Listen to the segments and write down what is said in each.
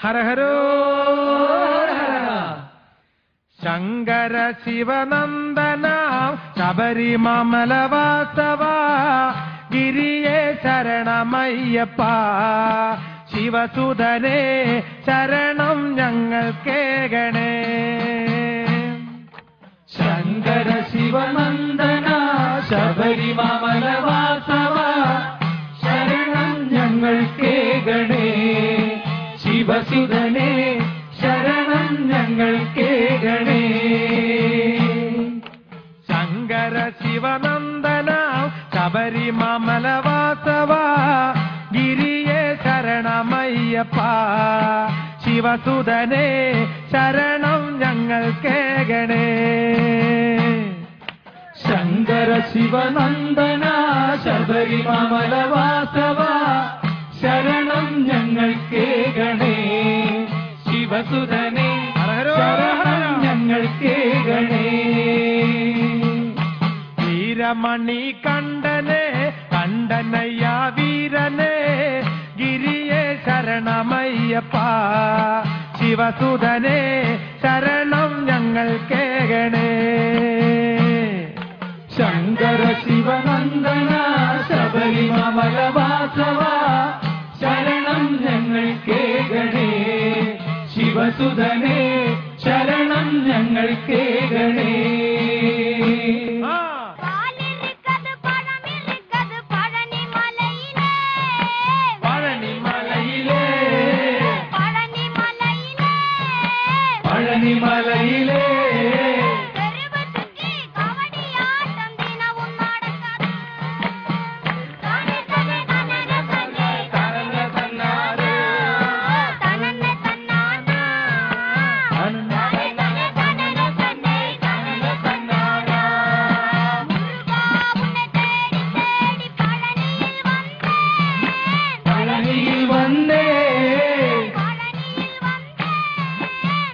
ഹര ഹരോ ശങ്കര ശിവനന്ദന ശബരിമലവാസവ ഗിരിയേ ശരണമയ്യപ്പ ശിവസുതനേ ശരണം ഞങ്ങൾക്കേകണേ. ശങ്കര ശിവനന്ദന ശബരിമലവാസവ ശരണം ഞങ്ങൾക്കേകണേ. ശിവസുതനേ ശരണം ഞങ്ങൾക്കേകണേ. ശങ്കര ശിവനന്ദന ശബരിമലവാസവ ഗിരിയേ ശരണമയ്യപ്പ ശിവസുതനേ ശരണം ഞങ്ങൾക്കേകണേ. ശങ്കര ശിവനന്ദന ശബരിമലവാസവ ശരണം ഞങ്ങൾക്കേകണേ. ശിവസുതനേ ശരണം ഞങ്ങൾക്കേകണേ. വീരമണി കണ്ഠനെ കണ്ഠനയ്യ വീരനെ ഗിരിയേ ശരണമയ്യപ്പ ശിവസുതനേ ശരണം ഞങ്ങൾക്കേകണേ. ശങ്കര ശിവനന്ദന ശബരിമലവാസവ ശരണം ഞങ്ങൾക്കേകണേ. ശിവസുതനേ ശരണം ഞങ്ങൾക്കേകണേ. പഴനിമലയിലെ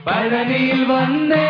പഴനിയിൽ വന്നേ